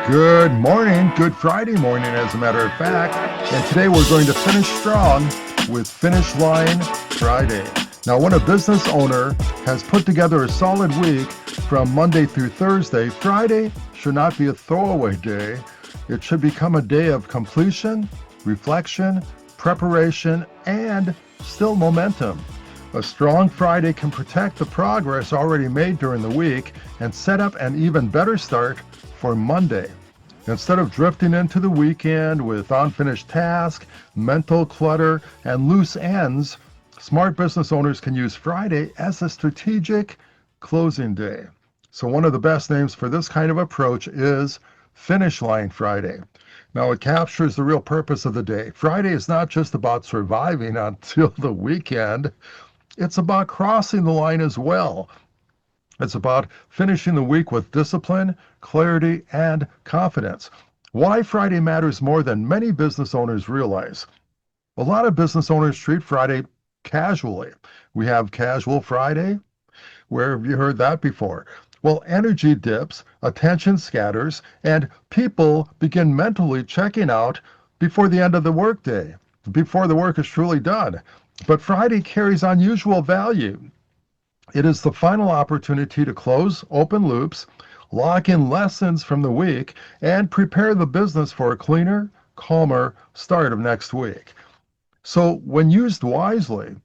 Good morning, Good Friday morning, as a matter of fact. And today we're going to finish strong with Finish Line Friday. Now, when a business owner has put together a solid week from Monday through Thursday, Friday should not be a throwaway day. It should become a day of completion, reflection, preparation, and still momentum. A strong Friday can protect the progress already made during the week and set up an even better start for Monday. Instead of drifting into the weekend with unfinished tasks, mental clutter, and loose ends, smart business owners can use Friday as a strategic closing day. So one of the best names for this kind of approach is Finish Line Friday. Now, it captures the real purpose of the day. Friday is not just about surviving until the weekend. It's about crossing the line as well. It's about finishing the week with discipline, clarity, and confidence. Why Friday matters more than many business owners realize. A lot of business owners treat Friday casually. We have Casual Friday. Where have you heard that before? Well, energy dips, attention scatters, and people begin mentally checking out before the end of the workday, before the work is truly done. But Friday carries unusual value. It is the final opportunity to close open loops, lock in lessons from the week, and prepare the business for a cleaner, calmer start of next week. So, when used wisely,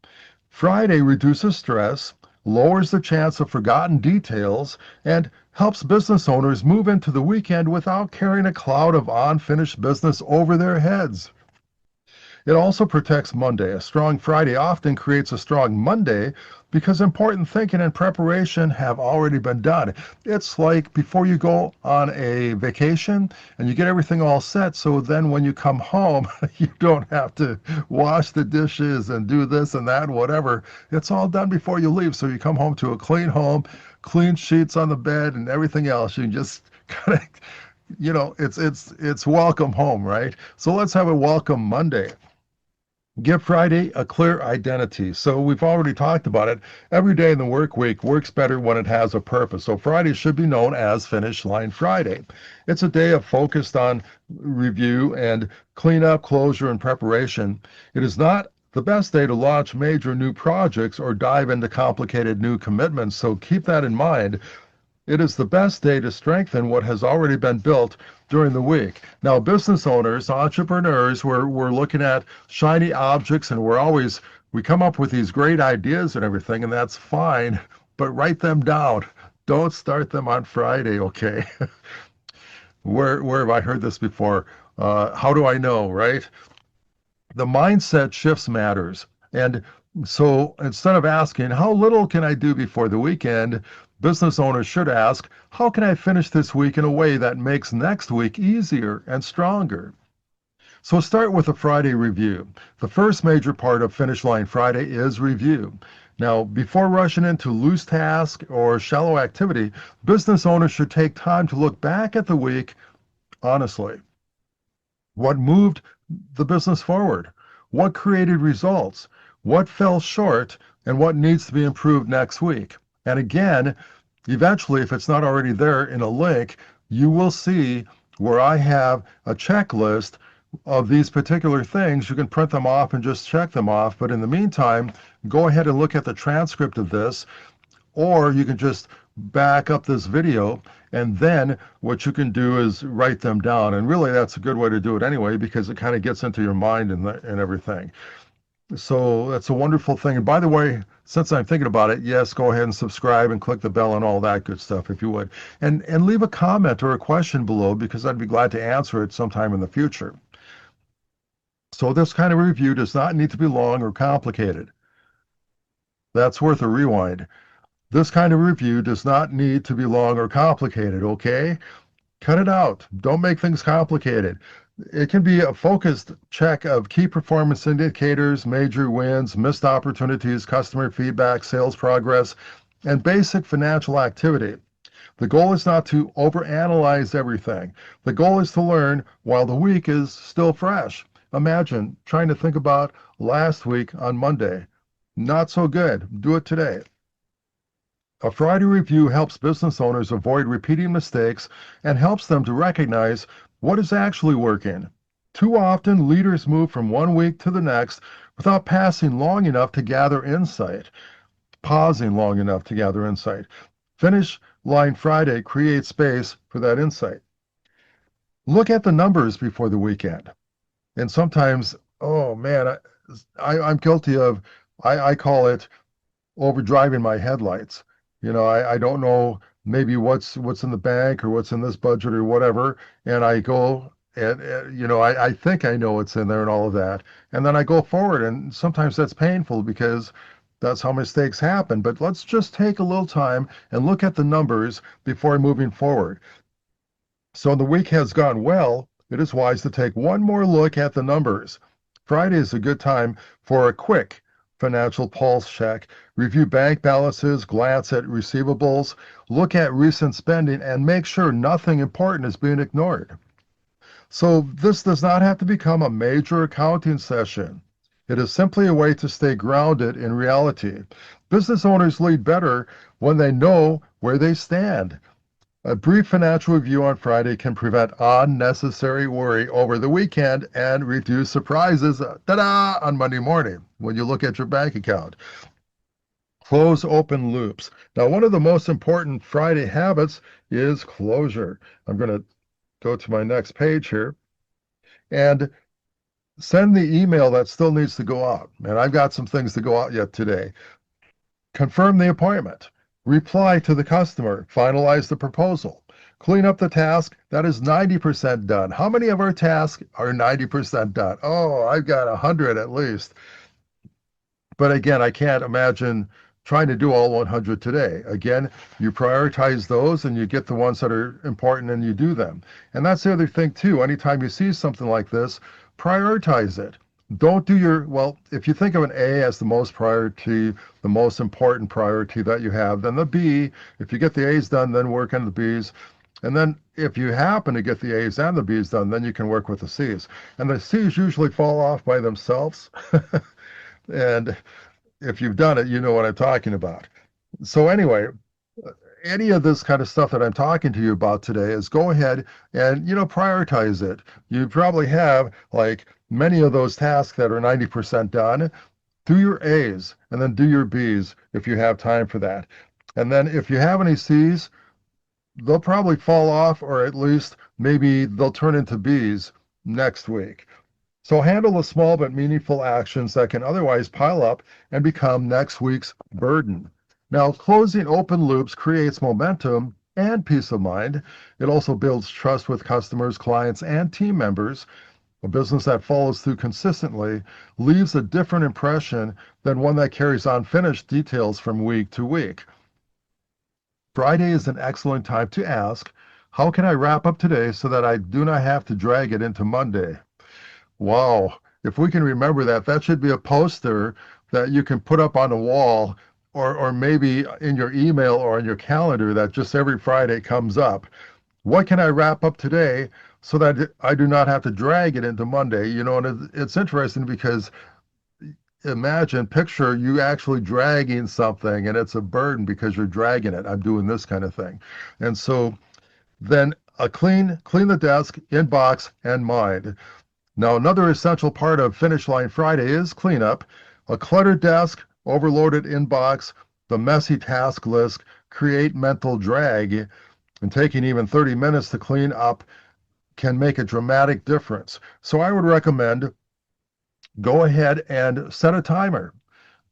Friday reduces stress, lowers the chance of forgotten details, and helps business owners move into the weekend without carrying a cloud of unfinished business over their heads. It also protects Monday. A strong Friday often creates a strong Monday because important thinking and preparation have already been done. It's like before you go on a vacation and you get everything all set, so then when you come home, you don't have to wash the dishes and do this and that, whatever. It's all done before you leave, so you come home to a clean home, clean sheets on the bed and everything else. You can just kind of, it's welcome home, right? So let's have a welcome Monday. Give Friday a clear identity. So we've already talked about it. Every day in the work week works better when it has a purpose. So Friday should be known as Finish Line Friday. It's a day of focused on review and cleanup, closure, and preparation. It is not the best day to launch major new projects or dive into complicated new commitments. So keep that in mind. It is the best day to strengthen what has already been built during the week. Now, business owners, entrepreneurs, we're looking at shiny objects and we come up with these great ideas and everything, and that's fine, but write them down. Don't start them on Friday, okay? Where have I heard this before? How do I know, right? The mindset shifts matters. And so instead of asking, how little can I do before the weekend? Business owners should ask, how can I finish this week in a way that makes next week easier and stronger? So start with a Friday review. The first major part of Finish Line Friday is review. Now, before rushing into loose task or shallow activity, business owners should take time to look back at the week honestly. What moved the business forward? What created results? What fell short? And what needs to be improved next week? And again, eventually, if it's not already there in a link, you will see where I have a checklist of these particular things. You can print them off and just check them off. But in the meantime, go ahead and look at the transcript of this, or you can just back up this video, and then what you can do is write them down. And really, that's a good way to do it anyway, because it kind of gets into your mind and everything. So that's a wonderful thing. And by the way, since I'm thinking about it, yes, go ahead and subscribe and click the bell and all that good stuff if you would. And leave a comment or a question below, because I'd be glad to answer it sometime in the future. So this kind of review does not need to be long or complicated. That's worth a rewind. This kind of review does not need to be long or complicated, okay? Cut it out. Don't make things complicated. It can be a focused check of key performance indicators, major wins, missed opportunities, customer feedback, sales progress, and basic financial activity. The goal is not to overanalyze everything. The goal is to learn while the week is still fresh. Imagine trying to think about last week on Monday. Not so good. Do it today. A Friday review helps business owners avoid repeating mistakes and helps them to recognize what is actually working. Too often, leaders move from one week to the next without passing long enough to gather insight, pausing long enough to gather insight. Finish Line Friday creates space for that insight. Look at the numbers before the weekend. And sometimes, oh man, I'm guilty of, I call it overdriving my headlights. I don't know maybe what's in the bank or what's in this budget or whatever, and I go and I think I know what's in there and all of that, and then I go forward, and sometimes that's painful because that's how mistakes happen. But let's just take a little time and look at the numbers before moving forward. So the week has gone well. It is wise to take one more look at the numbers. Friday is a good time for a quick financial pulse check. Review bank balances, glance at receivables, look at recent spending, and make sure nothing important is being ignored. So this does not have to become a major accounting session. It is simply a way to stay grounded in reality. Business owners lead better when they know where they stand. A brief financial review on Friday can prevent unnecessary worry over the weekend and reduce surprises, ta-da, on Monday morning when you look at your bank account. Close open loops. Now, one of the most important Friday habits is closure. I'm going to go to my next page here and send the email that still needs to go out. And I've got some things to go out yet today. Confirm the appointment. Reply to the customer. Finalize the proposal. Clean up the task that is 90% done. How many of our tasks are 90% done? Oh, I've got 100 at least. But again, I can't imagine trying to do all 100 today. Again, you prioritize those and you get the ones that are important and you do them. And that's the other thing too. Anytime you see something like this, prioritize it. Don't do well, if you think of an A as the most priority, the most important priority that you have, then the B, if you get the A's done, then work on the B's. And then if you happen to get the A's and the B's done, then you can work with the C's. And the C's usually fall off by themselves. And if you've done it, you know what I'm talking about. So anyway, any of this kind of stuff that I'm talking to you about today is go ahead and, prioritize it. You probably have like many of those tasks that are 90% done. Do your A's and then do your B's if you have time for that. And then if you have any C's, they'll probably fall off, or at least maybe they'll turn into B's next week. So handle the small but meaningful actions that can otherwise pile up and become next week's burden. Now, closing open loops creates momentum and peace of mind. It also builds trust with customers, clients, and team members. A business that follows through consistently leaves a different impression than one that carries unfinished details from week to week. Friday is an excellent time to ask, how can I wrap up today so that I do not have to drag it into Monday? Wow, if we can remember that, that should be a poster that you can put up on the wall, or maybe in your email or on your calendar, that just every Friday comes up. What can I wrap up today so that I do not have to drag it into Monday? And it's interesting because picture you actually dragging something and it's a burden because you're dragging it. I'm doing this kind of thing. And so then clean the desk, inbox, and mind. Now, another essential part of Finish Line Friday is cleanup. A cluttered desk, overloaded inbox, the messy task list create mental drag, and taking even 30 minutes to clean up can make a dramatic difference. So I would recommend go ahead and set a timer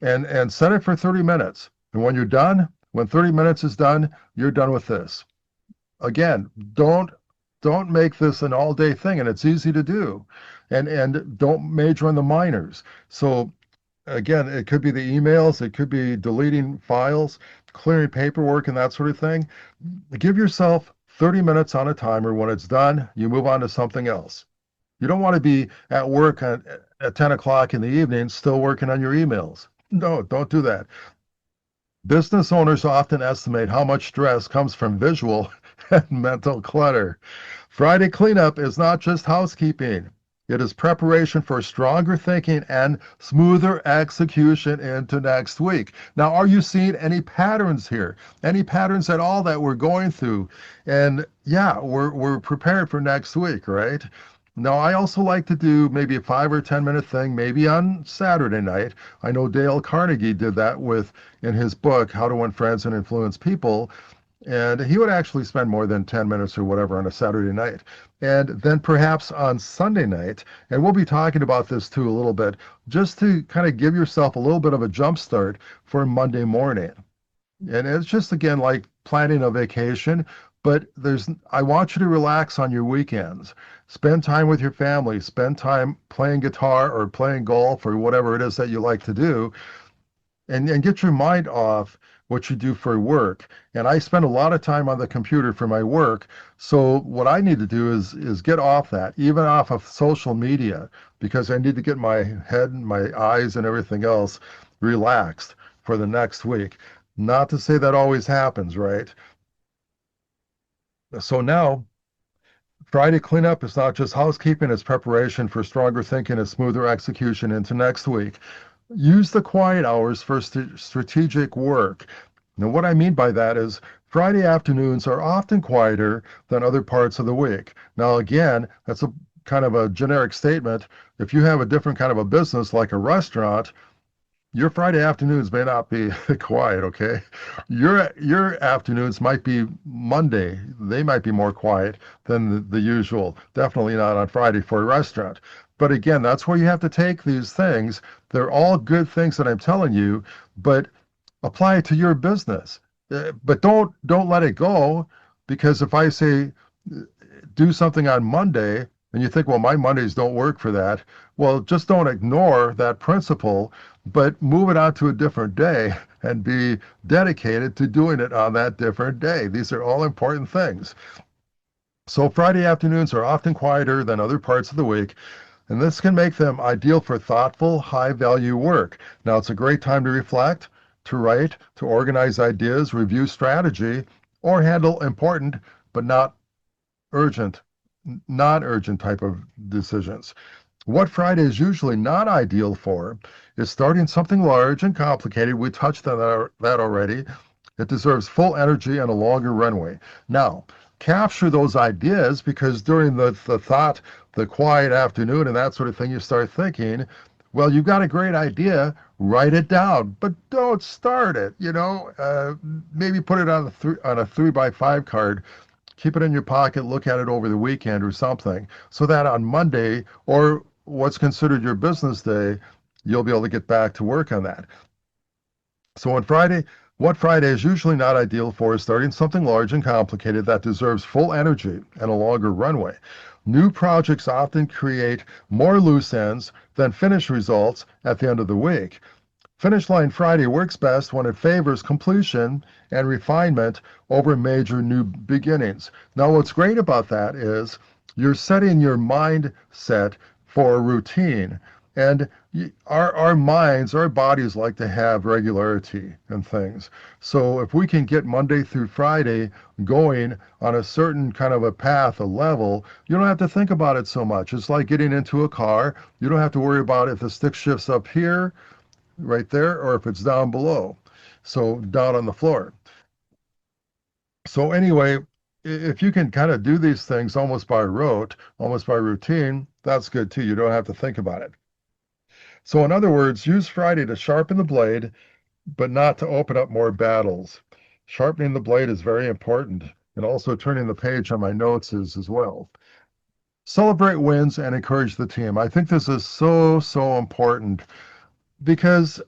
and set it for 30 minutes. And when you're done, when 30 minutes is done, you're done with this. Again, don't make this an all-day thing, and it's easy to do. And don't major on the minors. So again, it could be the emails, it could be deleting files, clearing paperwork, and that sort of thing. Give yourself 30 minutes on a timer. When it's done, you move on to something else. You don't want to be at work at 10 o'clock in the evening still working on your emails. No, don't do that. Business owners often estimate how much stress comes from visual and mental clutter. Friday cleanup is not just housekeeping. It is preparation for stronger thinking and smoother execution into next week. Now, are you seeing any patterns here? Any patterns at all that we're going through? And yeah, we're prepared for next week, right? Now, I also like to do maybe a 5 or 10 minute thing, maybe on Saturday night. I know Dale Carnegie did that with in his book, How to Win Friends and Influence People. And he would actually spend more than 10 minutes or whatever on a Saturday night. And then perhaps on Sunday night, and we'll be talking about this too a little bit, just to kind of give yourself a little bit of a jump start for Monday morning. And it's just, again, like planning a vacation, but I want you to relax on your weekends. Spend time with your family, spend time playing guitar or playing golf or whatever it is that you like to do, and get your mind off what you do for work. And I spend a lot of time on the computer for my work. So what I need to do is get off that, even off of social media, because I need to get my head and my eyes and everything else relaxed for the next week. Not to say that always happens, right? So now Friday cleanup is not just housekeeping, it's preparation for stronger thinking and smoother execution into next week. Use the quiet hours for strategic work. Now, what I mean by that is Friday afternoons are often quieter than other parts of the week. Now, again, that's a kind of a generic statement. If you have a different kind of a business like a restaurant, your Friday afternoons may not be quiet, okay? Your afternoons might be Monday. They might be more quiet than the usual. Definitely not on Friday for a restaurant. But again, that's where you have to take these things. They're all good things that I'm telling you, but apply it to your business. But don't let it go, because if I say do something on Monday and you think, well, my Mondays don't work for that, well, just don't ignore that principle, but move it on to a different day and be dedicated to doing it on that different day. These are all important things. So Friday afternoons are often quieter than other parts of the week, and this can make them ideal for thoughtful, high-value work. Now, it's a great time to reflect, to write, to organize ideas, review strategy, or handle important but not urgent, non-urgent type of decisions. What Friday is usually not ideal for is starting something large and complicated. We touched on that already. It deserves full energy and a longer runway. Now, capture those ideas, because during the thought, the quiet afternoon and that sort of thing, you start thinking, well, you've got a great idea, write it down, but don't start it. Maybe put it on a 3x5 card, keep it in your pocket, look at it over the weekend or something, so that on Monday, or what's considered your business day, you'll be able to get back to work on that. So what Friday is usually not ideal for is starting something large and complicated that deserves full energy and a longer runway. New projects often create more loose ends than finished results at the end of the week. Finish Line Friday works best when it favors completion and refinement over major new beginnings. Now, what's great about that is you're setting your mindset for a routine. And our minds, our bodies like to have regularity and things. So if we can get Monday through Friday going on a certain kind of a path, a level, you don't have to think about it so much. It's like getting into a car. You don't have to worry about if the stick shifts up here, right there, or if it's down below. So down on the floor. So anyway, if you can kind of do these things almost by rote, almost by routine, that's good too. You don't have to think about it. So in other words, use Friday to sharpen the blade, but not to open up more battles. Sharpening the blade is very important, and also turning the page on my notes is as well. Celebrate wins and encourage the team. I think this is so important, because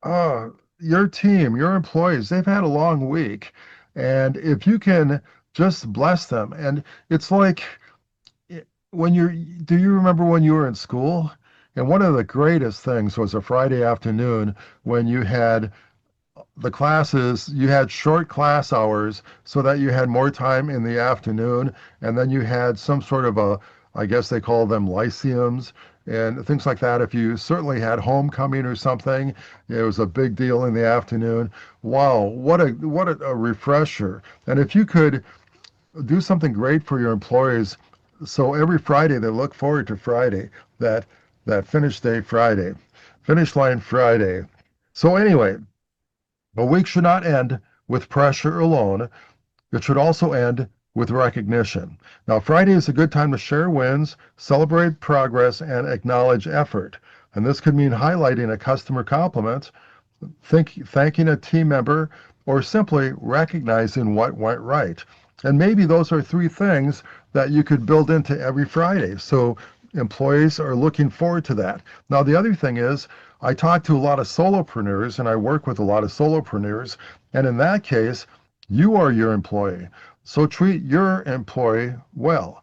your team, your employees, they've had a long week. And if you can just bless them, and it's like do you remember when you were in school? And one of the greatest things was a Friday afternoon when you had the classes, you had short class hours so that you had more time in the afternoon. And then you had some sort of I guess they call them lyceums and things like that. If you certainly had homecoming or something, it was a big deal in the afternoon. Wow, what a refresher. And if you could do something great for your employees So every Friday they look forward to Friday, that finish day Friday, finish line Friday. So anyway, a week should not end with pressure alone. It should also end with recognition. Now, Friday is a good time to share wins, celebrate progress, and acknowledge effort. And this could mean highlighting a customer compliment, thanking a team member, or simply recognizing what went right. And maybe those are three things that you could build into every Friday. So employees are looking forward to that. Now, the other thing is, I talk to a lot of solopreneurs and I work with a lot of solopreneurs. And in that case, you are your employee. So treat your employee well.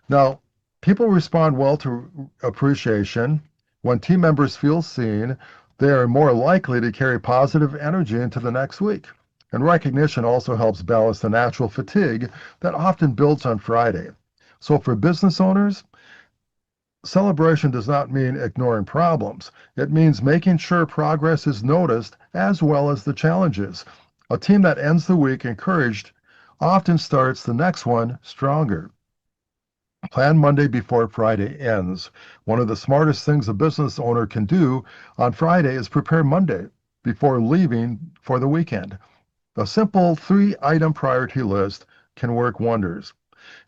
Now, people respond well to appreciation. When team members feel seen, they are more likely to carry positive energy into the next week. And recognition also helps balance the natural fatigue that often builds on Friday. So for business owners, celebration does not mean ignoring problems. It means making sure progress is noticed as well as the challenges. A team that ends the week encouraged often starts the next one stronger. Plan Monday before Friday ends. One of the smartest things a business owner can do on Friday is prepare Monday before leaving for the weekend. A simple 3-item priority list can work wonders.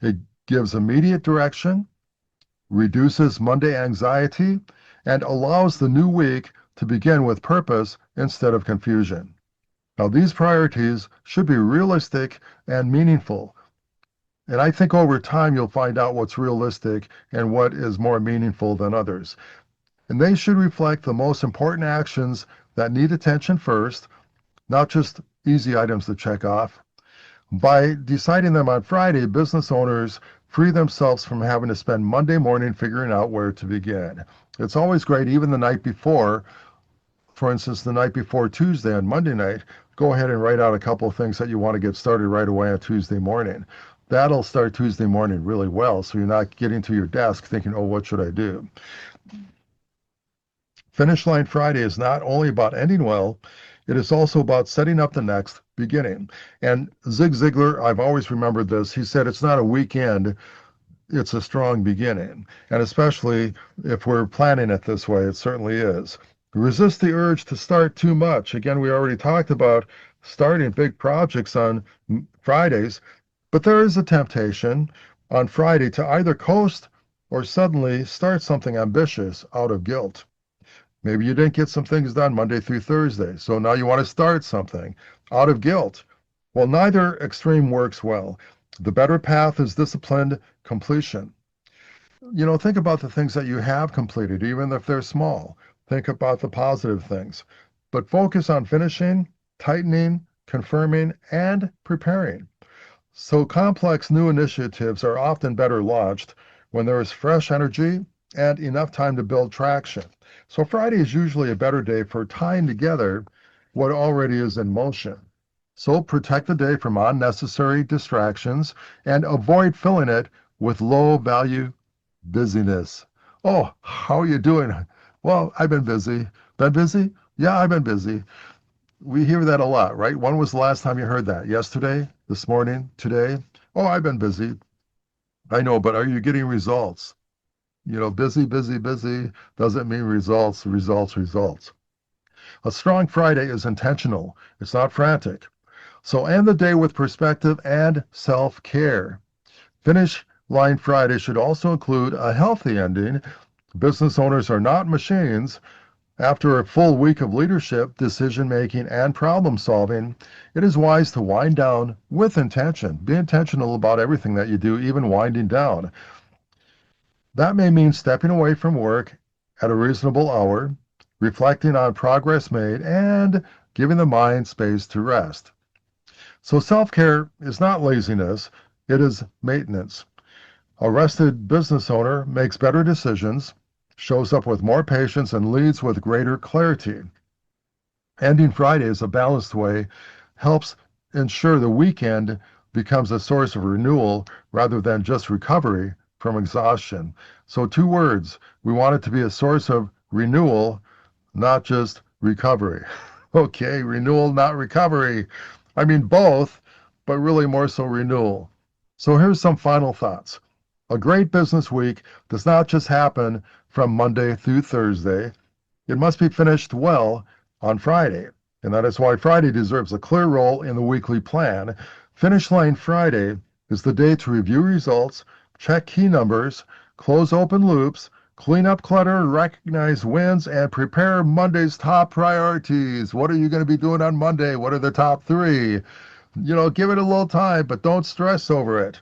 It gives immediate direction, reduces Monday anxiety, and allows the new week to begin with purpose instead of confusion. Now, these priorities should be realistic and meaningful. And I think over time you'll find out what's realistic and what is more meaningful than others. And they should reflect the most important actions that need attention first, not just easy items to check off. By deciding them on Friday, business owners free themselves from having to spend Monday morning figuring out where to begin. It's always great, even the night before, for instance, the night before Tuesday on Monday night, go ahead and write out a couple of things that you want to get started right away on Tuesday morning. That'll start Tuesday morning really well, so you're not getting to your desk thinking, oh, what should I do? Finish Line Friday is not only about ending well, it is also about setting up the next beginning. And Zig Ziglar, I've always remembered this, he said it's not a weekend, it's a strong beginning. And especially if we're planning it this way, it certainly is. Resist the urge to start too much. Again, we already talked about starting big projects on Fridays, but there is a temptation on Friday to either coast or suddenly start something ambitious out of guilt. Maybe you didn't get some things done Monday through Thursday, so now you want to start something out of guilt. Well, neither extreme works well. The better path is disciplined completion. Think about the things that you have completed, even if they're small. Think about the positive things, but focus on finishing, tightening, confirming, and preparing. So complex new initiatives are often better launched when there is fresh energy and enough time to build traction. So Friday is usually a better day for tying together what already is in motion. So protect the day from unnecessary distractions and avoid filling it with low-value busyness. Oh, how are you doing? Well, I've been busy. Been busy? Yeah, I've been busy. We hear that a lot, right? When was the last time you heard that? Yesterday? This morning? Today? Oh, I've been busy. I know, but are you getting results? Busy, busy, busy doesn't mean results, results, results. A strong Friday is intentional. It's not frantic. So end the day with perspective and self-care. Finish Line Friday should also include a healthy ending. Business owners are not machines. After a full week of leadership, decision-making, and problem-solving, it is wise to wind down with intention. Be intentional about everything that you do, even winding down. That may mean stepping away from work at a reasonable hour, reflecting on progress made, and giving the mind space to rest. So self-care is not laziness, it is maintenance. A rested business owner makes better decisions, shows up with more patience, and leads with greater clarity. Ending Friday is a balanced way helps ensure the weekend becomes a source of renewal rather than just recovery from exhaustion. So 2 words, we want it to be a source of renewal, not just recovery. Okay, renewal, not recovery. I mean both, but really more so renewal. So here's some final thoughts. A great business week does not just happen from Monday through Thursday. It must be finished well on Friday. And that is why Friday deserves a clear role in the weekly plan. Finish Line Friday is the day to review results, check key numbers, close open loops, clean up clutter, recognize wins, and prepare Monday's top priorities. What are you going to be doing on Monday? What are the top three? Give it a little time, but don't stress over it.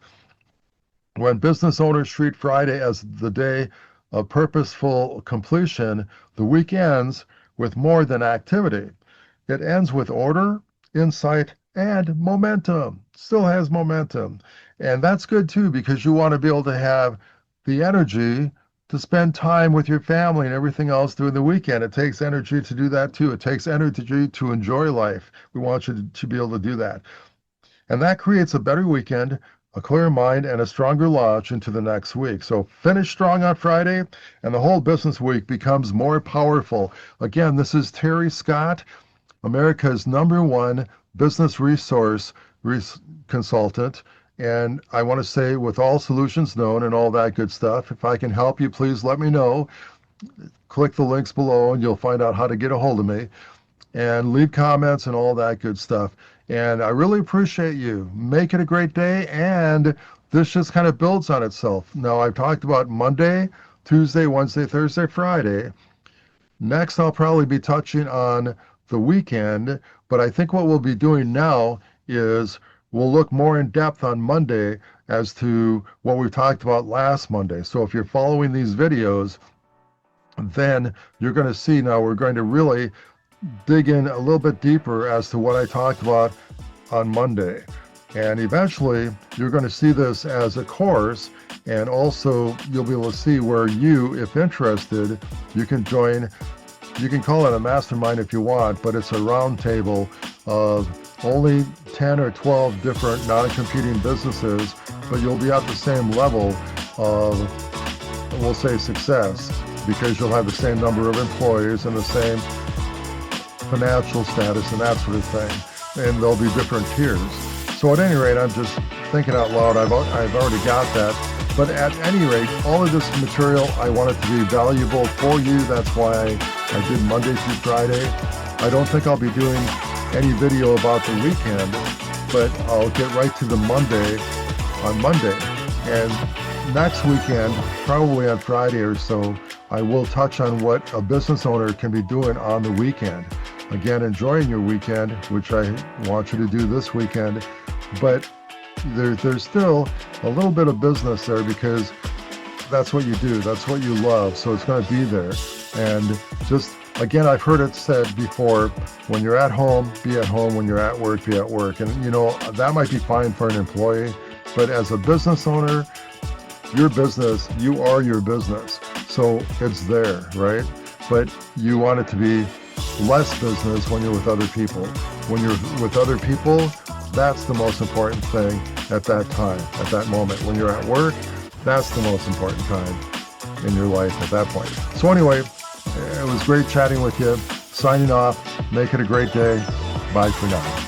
When business owners treat Friday as the day of purposeful completion, the week ends with more than activity. It ends with order, insight, and momentum. Still has momentum. And that's good too, because you want to be able to have the energy to spend time with your family and everything else during the weekend. It takes energy to do that too. It takes energy to enjoy life. We want you to be able to do that. And that creates a better weekend, a clear mind, and a stronger launch into the next week. So finish strong on Friday, and the whole business week becomes more powerful. Again, this is Terry Scott, America's #1 business resource consultant. And I want to say, with all solutions known and all that good stuff, if I can help you, please let me know. Click the links below and you'll find out how to get a hold of me. And leave comments and all that good stuff. And I really appreciate you. Make it a great day, and this just kind of builds on itself. Now, I've talked about Monday, Tuesday, Wednesday, Thursday, Friday. Next, I'll probably be touching on the weekend, but I think what we'll be doing now is we'll look more in depth on Monday as to what we talked about last Monday. So if you're following these videos, then you're going to see now we're going to really dig in a little bit deeper as to what I talked about on Monday. And eventually, you're going to see this as a course, and also you'll be able to see where you, if interested, you can join. You can call it a mastermind if you want, but it's a round table of only 10 or 12 different non-competing businesses, but you'll be at the same level of, we'll say, success, because you'll have the same number of employees and the same financial status and that sort of thing, and there'll be different tiers. So at any rate, I'm just thinking out loud. I've already got that, but at any rate, all of this material, I want it to be valuable for you. That's why I did Monday through Friday. I don't think I'll be doing any video about the weekend, but I'll get right to the Monday on Monday. And next weekend, probably on Friday or so, I will touch on what a business owner can be doing on the weekend. Again, enjoying your weekend, which I want you to do this weekend, but there's still a little bit of business there, because that's what you do, that's what you love, so it's going to be there. And just, again, I've heard it said before, when you're at home, be at home. When you're at work, be at work. And that might be fine for an employee, but as a business owner, your business, you are your business, so it's there, right? But you want it to be less business when you're with other people. When you're with other people, that's the most important thing at that time, at that moment. When you're at work, that's the most important time in your life at that point. So anyway, it was great chatting with you. Signing off. Make it a great day. Bye for now.